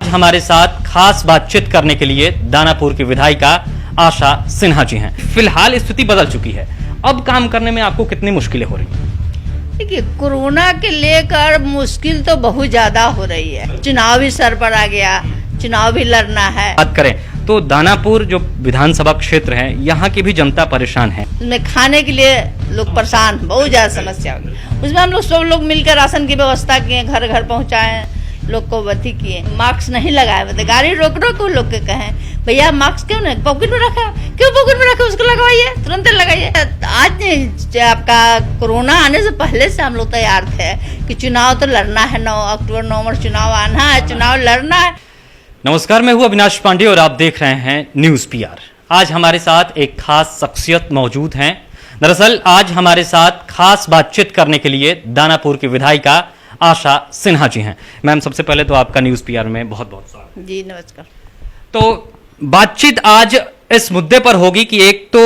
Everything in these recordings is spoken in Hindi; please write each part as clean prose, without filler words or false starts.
हमारे साथ खास बातचीत करने के लिए दानापुर की विधायिका आशा सिन्हा जी हैं। फिलहाल स्थिति बदल चुकी है, अब काम करने में आपको कितनी मुश्किलें हो रही हैं? देखिए, कोरोना के लेकर मुश्किल तो बहुत ज्यादा हो रही है। चुनाव भी सर पर आ गया, चुनाव भी लड़ना है। बात करें तो दानापुर जो विधानसभा क्षेत्र है, यहाँ की भी जनता परेशान है। उसमें खाने के लिए लोग परेशान, बहुत ज्यादा समस्या होगी। उसमें हम लोग सब लोग मिलकर राशन की व्यवस्था किए, घर घर पहुँचाए, लोग को बत्ती किए। मास्क नहीं लगाए, बताए गाड़ी रोक रोक लोग के कहें भैया मास्क क्यों नहीं पॉकेट में रखा, क्यों पॉकेट में रखा, उसको लगवाइए, तुरंत लगाइए। आज आपका कोरोना आने से पहले से हम लोग तैयार थे कि चुनाव तो लड़ना है, 9 अक्टूबर नवंबर चुनाव आना है, चुनाव लड़ना है। नमस्कार, मैं हूं अविनाश पांडे और आप देख रहे हैं न्यूज पीआर। आज हमारे साथ एक खास शख्सियत मौजूद हैं। दरअसल आज हमारे साथ खास बातचीत करने के लिए दानापुर की विधायिका आशा सिन्हा जी हैं। मैम, सबसे पहले तो आपका न्यूज पीआर में बहुत बहुत स्वागत। जी नमस्कार। तो बातचीत आज इस मुद्दे पर होगी कि एक तो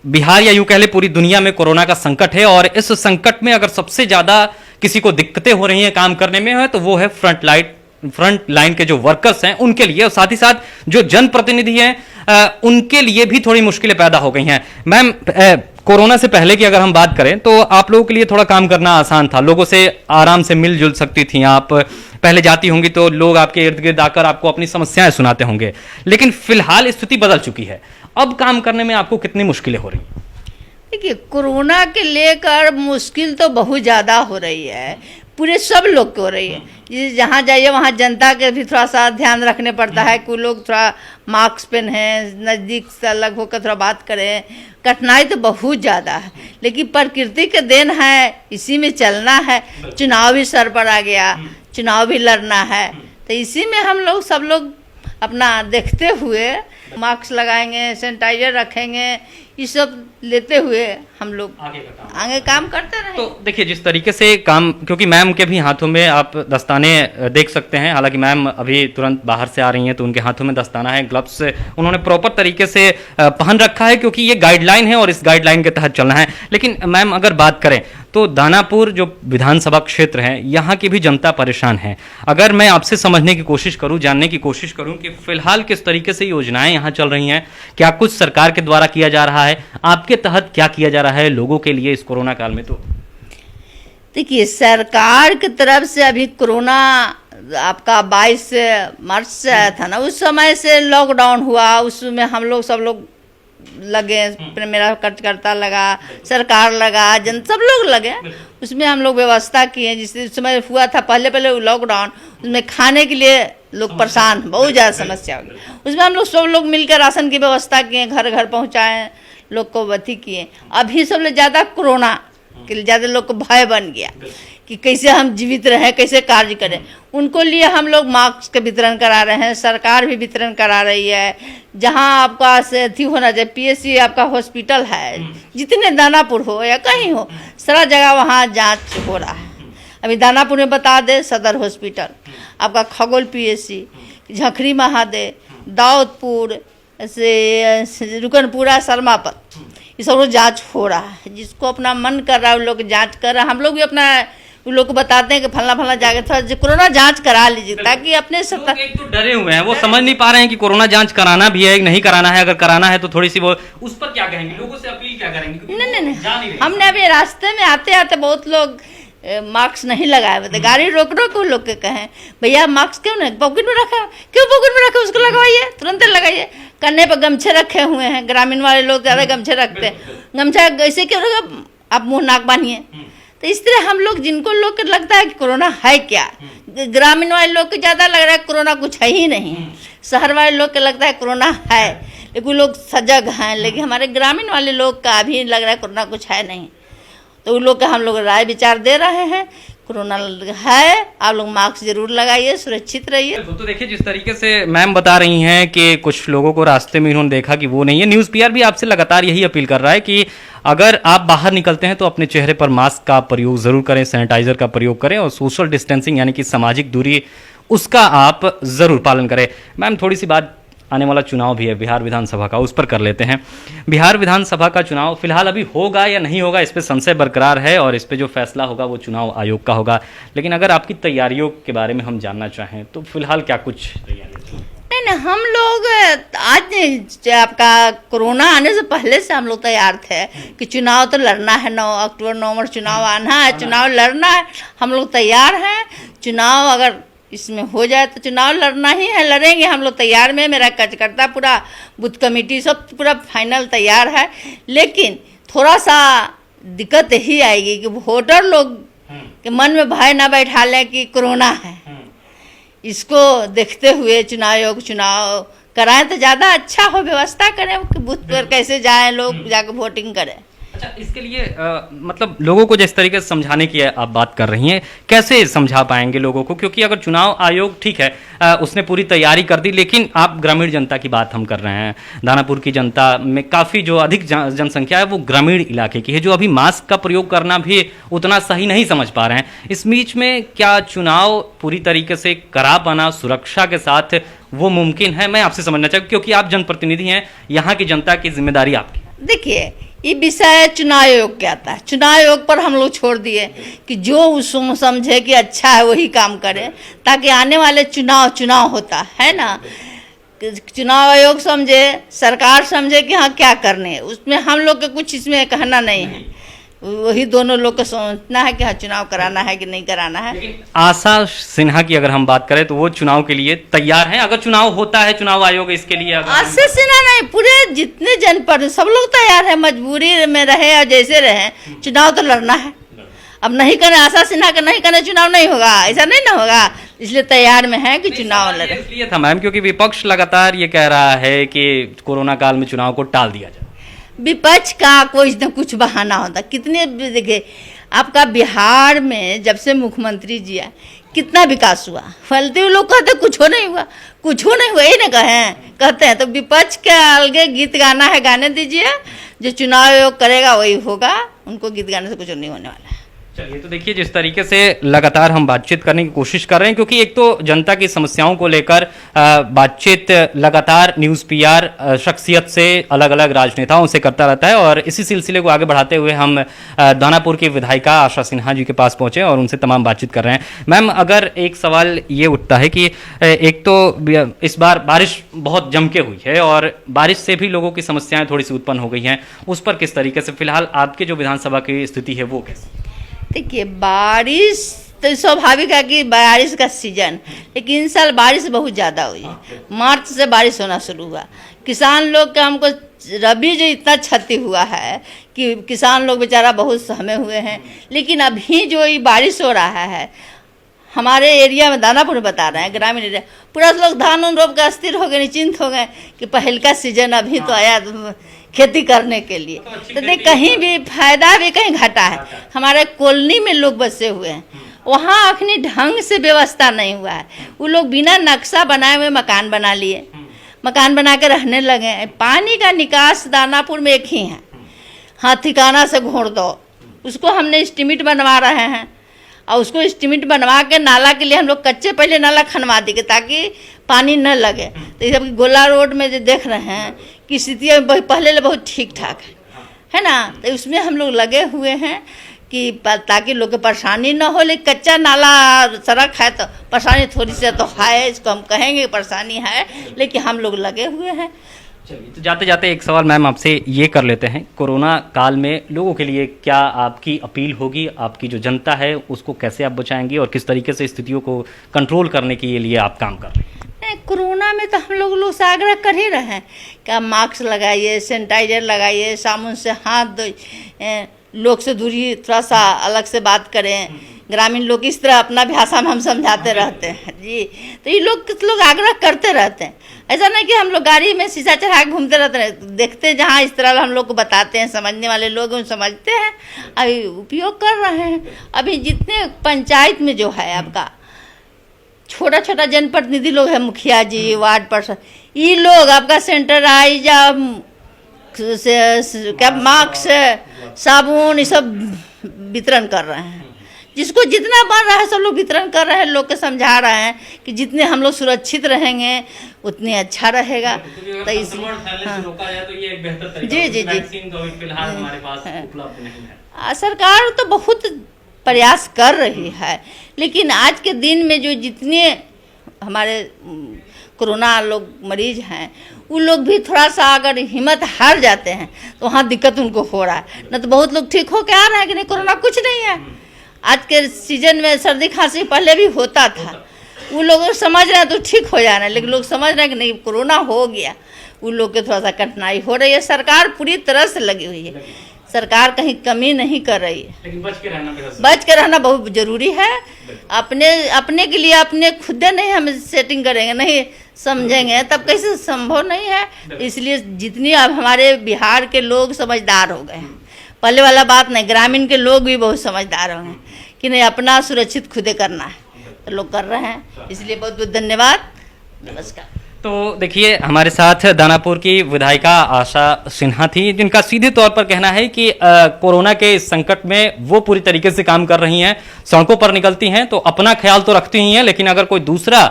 बिहार या यूं कह ले पूरी दुनिया में कोरोना का संकट है, और इस संकट में अगर सबसे ज्यादा किसी को दिक्कतें हो रही हैं काम करने में है तो वो है फ्रंट लाइन के जो वर्कर्स हैं उनके लिए, और साथ ही साथ जो जनप्रतिनिधि हैं उनके लिए भी थोड़ी मुश्किलें पैदा हो गई हैं। मैम, कोरोना से पहले की अगर हम बात करें तो आप लोगों के लिए थोड़ा काम करना आसान था, लोगों से आराम से मिलजुल सकती थी आप। पहले जाती होंगी तो लोग आपके इर्द गिर्द आकर आपको अपनी समस्याएं सुनाते होंगे, लेकिन फिलहाल स्थिति बदल चुकी है, अब काम करने में आपको कितनी मुश्किलें हो रही हैं? देखिए, कोरोना के लेकर मुश्किल तो बहुत ज़्यादा हो रही है, पूरे सब लोग को हो रही है। जहाँ जाइए वहाँ जनता के भी थोड़ा सा ध्यान रखने पड़ता है, कोई लोग थोड़ा मास्क पहने, नज़दीक से अलग होकर थोड़ा बात करें। कठिनाई तो बहुत ज़्यादा है, लेकिन प्रकृति के देन है, इसी में चलना है। चुनाव भी सर पर आ गया, चुनाव भी लड़ना है, तो इसी में हम लोग सब लोग अपना देखते हुए मास्क लगाएंगे, सैनिटाइजर रखेंगे, ये सब लेते हुए हम लोग आगे काम करते रहे। तो देखिए, जिस तरीके से काम, क्योंकि मैम के भी हाथों में आप दस्ताने देख सकते हैं, हालांकि मैम अभी तुरंत बाहर से आ रही हैं तो उनके हाथों में दस्ताना है, ग्लव्स उन्होंने प्रॉपर तरीके से पहन रखा है, क्योंकि ये गाइडलाइन है और इस गाइडलाइन के तहत चलना है। लेकिन मैम, अगर बात करें तो दानापुर जो विधानसभा क्षेत्र है, यहाँ की भी जनता परेशान है। अगर मैं आपसे समझने की कोशिश करूं, जानने की कोशिश करूं कि फिलहाल किस तरीके से योजनाएं यहाँ चल रही हैं, क्या कुछ सरकार के द्वारा किया जा रहा है, आपके तहत क्या किया जा रहा है लोगों के लिए इस कोरोना काल में? तो देखिए, सरकार की तरफ से अभी कोरोना आपका 22 मार्च से आया था ना, उस समय से लॉकडाउन हुआ, उसमें हम लोग सब लोग लगे, मेरा कार्यकर्ता लगा, सरकार लगा, सब लोग लगे, उसमें हम लोग व्यवस्था किए। जिस समय हुआ था पहले लॉकडाउन, उसमें खाने के लिए लोग परेशान, बहुत ज़्यादा समस्या होगी। उसमें हम लोग सब लोग मिलकर राशन की व्यवस्था किए, घर घर पहुँचाए, लोग को बत्ती किए। अभी सब ज़्यादा कोरोना के ज़्यादा लोग को भय बन गया कि कैसे हम जीवित रहें, कैसे कार्य करें। उनको लिए हम लोग मास्क का वितरण करा रहे हैं, सरकार भी वितरण करा रही है। जहां आपका से अथी होना चाहिए, पीएससी आपका हॉस्पिटल है, जितने दानापुर हो या कहीं हो, सारा जगह वहां जांच हो रहा है। अभी दानापुर में बता दे, सदर हॉस्पिटल, आपका खगोल पीएससी, झखरी महादेव, दाऊदपुर से रुकनपुरा, शर्मापत, ये सब लोग जाँच हो रहा है। जिसको अपना मन कर रहा है उन लोग जाँच कर रहा है। हम लोग भी अपना उन लोग को बताते हैं कि फलना जाके थोड़ा कोरोना जांच करा लीजिए, ताकि अपने सब एक तो डरे हुए हैं, वो समझ नहीं पा रहे हैं कि कोरोना जांच कराना भी है, नहीं कराना है। अगर कराना है तो थोड़ी सी वो उस पर क्या कहेंगे, लोगों से अपील क्या करेंगे? नहीं, हमने अभी रास्ते में आते आते बहुत लोग मास्क नहीं लगाए, बताए गाड़ी रोक रोक लोग के कहें भैया मास्क क्यों नहीं पॉकेट में रखा, क्यों पॉकेट में रखा, उसको लगवाइए, तुरंत लगाइए। कंधे पर गमछे रखे हुए हैं, ग्रामीण वाले लोग ज़्यादा गमछे रखते हैं, गमछा ऐसे क्यों रखा, आप मुँह नाक बांधिए। तो इस तरह हम लोग, जिनको लोग को लगता है कि कोरोना है क्या, ग्रामीण वाले लोग को ज़्यादा लग रहा है कोरोना कुछ है ही नहीं, शहर वाले लोग को लगता है कोरोना है, लेकिन लोग सजग हैं। लेकिन हमारे ग्रामीण वाले लोग का अभी लग रहा है कोरोना कुछ है नहीं, तो उन लोग का हम लोग राय विचार दे रहे हैं। कोरोना है, आप लोग मास्क जरूर लगाइए, सुरक्षित रहिए। तो देखिए, जिस तरीके से मैम बता रही हैं कि कुछ लोगों को रास्ते में इन्होंने देखा कि वो नहीं है। न्यूज़ पीआर भी आपसे लगातार यही अपील कर रहा है कि अगर आप बाहर निकलते हैं तो अपने चेहरे पर मास्क का प्रयोग जरूर करें, सैनिटाइजर का प्रयोग करें, और सोशल डिस्टेंसिंग यानी कि सामाजिक दूरी उसका आप जरूर पालन करें। मैम, थोड़ी सी बात आने वाला चुनाव भी है बिहार विधानसभा का, उस पर कर लेते हैं। बिहार विधानसभा का चुनाव फिलहाल अभी होगा या नहीं होगा, इस पर संशय बरकरार है और इस पर जो फैसला होगा वो चुनाव आयोग का होगा। लेकिन अगर आपकी तैयारियों के बारे में हम जानना चाहें तो फिलहाल क्या कुछ तैयारी? नहीं, हम लोग आज आपका कोरोना आने से पहले से हम लोग तैयार थे कि चुनाव तो लड़ना है, 9 अक्टूबर नवंबर चुनाव आना है, चुनाव लड़ना है। हम लोग तैयार हैं। चुनाव अगर इसमें हो जाए तो चुनाव लड़ना ही है, लड़ेंगे। हम लोग तैयार में, मेरा कार्यकर्ता पूरा, बूथ कमेटी सब पूरा फाइनल तैयार है। लेकिन थोड़ा सा दिक्कत यही आएगी कि वोटर लोग के मन में भय ना बैठा लें कि कोरोना है। इसको देखते हुए चुनाव आयोग चुनाव कराएं तो ज़्यादा अच्छा हो, व्यवस्था करें कि बूथ पर कैसे जाएं लोग, जाकर वोटिंग करें। अच्छा, इसके लिए मतलब लोगों को जिस तरीके से समझाने की आप बात कर रही हैं, कैसे समझा पाएंगे लोगों को? क्योंकि अगर चुनाव आयोग ठीक है उसने पूरी तैयारी कर दी, लेकिन आप ग्रामीण जनता की बात हम कर रहे हैं। दानापुर की जनता में काफ़ी जो अधिक जनसंख्या है वो ग्रामीण इलाके की है, जो अभी मास्क का प्रयोग करना भी उतना सही नहीं समझ पा रहे हैं। इस बीच में क्या चुनाव पूरी तरीके से करा पाना सुरक्षा के साथ वो मुमकिन है? मैं आपसे समझना चाहूँ, क्योंकि आप जनप्रतिनिधि हैं, यहाँ की जनता की जिम्मेदारी आपकी। देखिए, ये विषय चुनाव आयोग के आता है। चुनाव आयोग पर हम लोग छोड़ दिए कि जो उसको समझे कि अच्छा है वही काम करे, ताकि आने वाले चुनाव होता है ना, चुनाव आयोग समझे, सरकार समझे कि हाँ क्या करने है। उसमें हम लोग के कुछ इसमें कहना नहीं है, वही दोनों लोग को सोचना है कि हाँ चुनाव कराना है कि नहीं कराना है। आशा सिन्हा की अगर हम बात करें तो वो चुनाव के लिए तैयार हैं? अगर चुनाव होता है, चुनाव आयोग इसके लिए आशा सिन्हा नहीं, पूरे जितने जनपद सब लोग तैयार है। मजबूरी में रहे या जैसे रहे, चुनाव तो लड़ना है। अब नहीं करे, आशा सिन्हा का नहीं करे चुनाव नहीं होगा, ऐसा नहीं ना होगा। इसलिए तैयार में है कि चुनाव लड़े। इसलिए था मैम, क्योंकि विपक्ष लगातार ये कह रहा है कि कोरोना काल में चुनाव को टाल दिया जाए। विपक्ष का कोई न कुछ बहाना होता। कितने देखिए, आपका बिहार में जब से मुख्यमंत्री जी आए कितना विकास हुआ। फलते लोग कहते कुछ हो नहीं हुआ, कुछ हो नहीं हुआ, ये ना कहते हैं। तो विपक्ष के अलगे गीत गाना है, गाने दीजिए। जो चुनाव आयोग करेगा वही होगा, उनको गीत गाने से कुछ नहीं होने वाला है। चलिए, तो देखिए जिस तरीके से लगातार हम बातचीत करने की कोशिश कर रहे हैं, क्योंकि एक तो जनता की समस्याओं को लेकर बातचीत लगातार न्यूज़ पीआर शख्सियत से, अलग अलग राजनेताओं से करता रहता है। और इसी सिलसिले को आगे बढ़ाते हुए हम दानापुर की विधायिका आशा सिन्हा जी के पास पहुंचे और उनसे तमाम बातचीत कर रहे हैं। मैम, अगर एक सवाल ये उठता है कि एक तो इस बार बारिश बहुत जम के हुई है और बारिश से भी लोगों की समस्याएं थोड़ी सी उत्पन्न हो गई हैं, उस पर किस तरीके से फिलहाल आपके जो विधानसभा की स्थिति है वो कैसी? देखिए, बारिश तो स्वाभाविक है कि बारिश का सीजन, लेकिन इन साल बारिश बहुत ज़्यादा हुई है। मार्च से बारिश होना शुरू हुआ। किसान लोग का हमको रबी जो इतना क्षति हुआ है कि किसान लोग बेचारा बहुत सहमे हुए हैं। लेकिन अभी जो ये बारिश हो रहा है हमारे एरिया में, दानापुर में बता रहे हैं, ग्रामीण एरिया पूरा लोग धान उन रोप के अस्थिर हो गए, निश्चिंत हो गए कि पहल का सीजन अभी तो आया खेती करने के लिए। तो देख, कहीं भी फायदा भी कहीं घाटा है। हमारे कॉलोनी में लोग बसे हुए हैं, वहाँ अखनी ढंग से व्यवस्था नहीं हुआ है। वो लोग बिना नक्शा बनाए हुए मकान बना लिए, मकान बना के रहने लगे। पानी का निकास दानापुर में एक ही है, हाँ ठिकाना से घोड़ दो, उसको हमने एस्टीमेट बनवा रहे हैं। और उसको एस्टीमेट बनवा के नाला के लिए हम लोग कच्चे पहले नाला खनवा देंगे ताकि पानी न लगे। तो ये गोला रोड में जो देख रहे हैं कि स्थिति पहले बहुत ठीक ठाक है ना, तो उसमें हम लोग लगे हुए हैं कि ताकि लोग को परेशानी न हो। लेकिन कच्चा नाला सड़क है तो परेशानी थोड़ी सी तो है, इसको हम कहेंगे परेशानी है, लेकिन हम लोग लगे हुए हैं। चलिए, तो जाते जाते एक सवाल मैम आपसे ये कर लेते हैं, कोरोना काल में लोगों के लिए क्या आपकी अपील होगी? आपकी जो जनता है उसको कैसे आप बचाएंगी और किस तरीके से स्थितियों को कंट्रोल करने के लिए आप काम कर रहे हैं? कोरोना में तो हम लोग से आग्रह कर ही रहे हैं कि आप मास्क लगाइए, सैनिटाइजर लगाइए, साबुन से हाथ धोइए, लोग से दूरी थोड़ा सा अलग से बात करें। ग्रामीण लोग इस तरह अपना भाषा में हम समझाते रहते हैं जी। तो ये लोग आग्रह करते रहते हैं। ऐसा नहीं कि हम लोग गाड़ी में शीशा चढ़ा के घूमते रहते हैं, देखते जहाँ इस तरह हम लोग को बताते हैं, समझने वाले लोग उन समझते हैं, अभी उपयोग कर रहे हैं। अभी जितने पंचायत में जो है आपका छोटा छोटा जनप्रतिनिधि लोग हैं, मुखिया जी, वार्ड पार्षद, ये लोग आपका सैनिटाइज क्या मास्क साबुन ये सब वितरण कर रहे हैं जिसको जितना बन रहा है सब लोग वितरण कर रहे हैं, लोग के समझा रहे हैं कि जितने हम लोग सुरक्षित रहेंगे उतने अच्छा रहेगा। तो इसलिए रोका जाए तो ये एक बेहतर तरीका जी, है। जी, जी। वैक्सीन तो अभी फिलहाल हमारे पास उपलब्ध नहीं है। सरकार तो बहुत प्रयास कर रही है, लेकिन आज के दिन में जो जितने हमारे कोरोना लोग मरीज हैं वो लोग भी थोड़ा सा अगर हिम्मत हार जाते हैं तो वहाँ दिक्कत उनको हो रहा है, न तो बहुत लोग ठीक हो के आ रहे हैं कि नहीं कोरोना कुछ नहीं है। आज के सीजन में सर्दी खांसी पहले भी होता था, वो लोग समझ रहे हैं तो ठीक हो जा रहे हैं, लेकिन लोग समझ रहे हैं कि नहीं कोरोना हो गया, उन लोग के थोड़ा सा कठिनाई हो रही है। सरकार पूरी तरह से लगी हुई है, सरकार कहीं कमी नहीं कर रही है, लेकिन बच के रहना बहुत जरूरी है। अपने के लिए अपने खुद नहीं हम सेटिंग करेंगे, नहीं समझेंगे तब कैसे संभव नहीं है। इसलिए जितनी अब हमारे बिहार के लोग समझदार हो गए हैं, पहले वाला बात नहीं, ग्रामीण के लोग भी बहुत समझदार हो गए कि नहीं अपना सुरक्षित खुदे करना है, तो लोग कर रहे हैं। इसलिए बहुत बहुत धन्यवाद, नमस्कार। तो देखिए हमारे साथ दानापुर की विधायिका आशा सिन्हा थी, जिनका सीधे तौर पर कहना है कि कोरोना के इस संकट में वो पूरी तरीके से काम कर रही हैं, सड़कों पर निकलती हैं तो अपना ख्याल तो रखती ही हैं, लेकिन अगर कोई दूसरा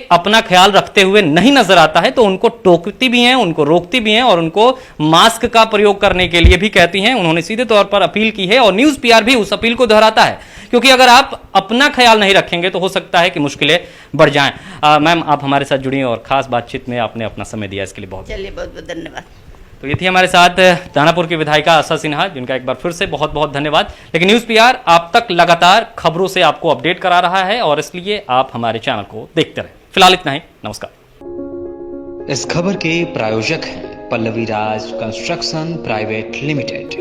अपना ख्याल रखते हुए नहीं नजर आता है तो उनको टोकती भी हैं, उनको रोकती भी हैं और उनको मास्क का प्रयोग करने के लिए भी कहती हैं। उन्होंने सीधे तौर पर अपील की है और न्यूज पीआर भी उस अपील को दोहराता है, क्योंकि अगर आप अपना ख्याल नहीं रखेंगे तो हो सकता है कि मुश्किलें बढ़ जाएं। मैम आप हमारे साथ जुड़ी और खास बातचीत में आपने अपना समय दिया, इसके लिए बहुत चलिए बहुत बहुत धन्यवाद। तो ये थी हमारे साथ दानापुर की विधायिका आशा सिन्हा, जिनका एक बार फिर से बहुत बहुत धन्यवाद। लेकिन न्यूज पीआर आप तक लगातार खबरों से आपको अपडेट करा रहा है और इसलिए आप हमारे चैनल को देखते रहें। फिलहाल इतना ही, नमस्कार। इस खबर के प्रायोजक हैं पल्लवी राज कंस्ट्रक्शन प्राइवेट लिमिटेड।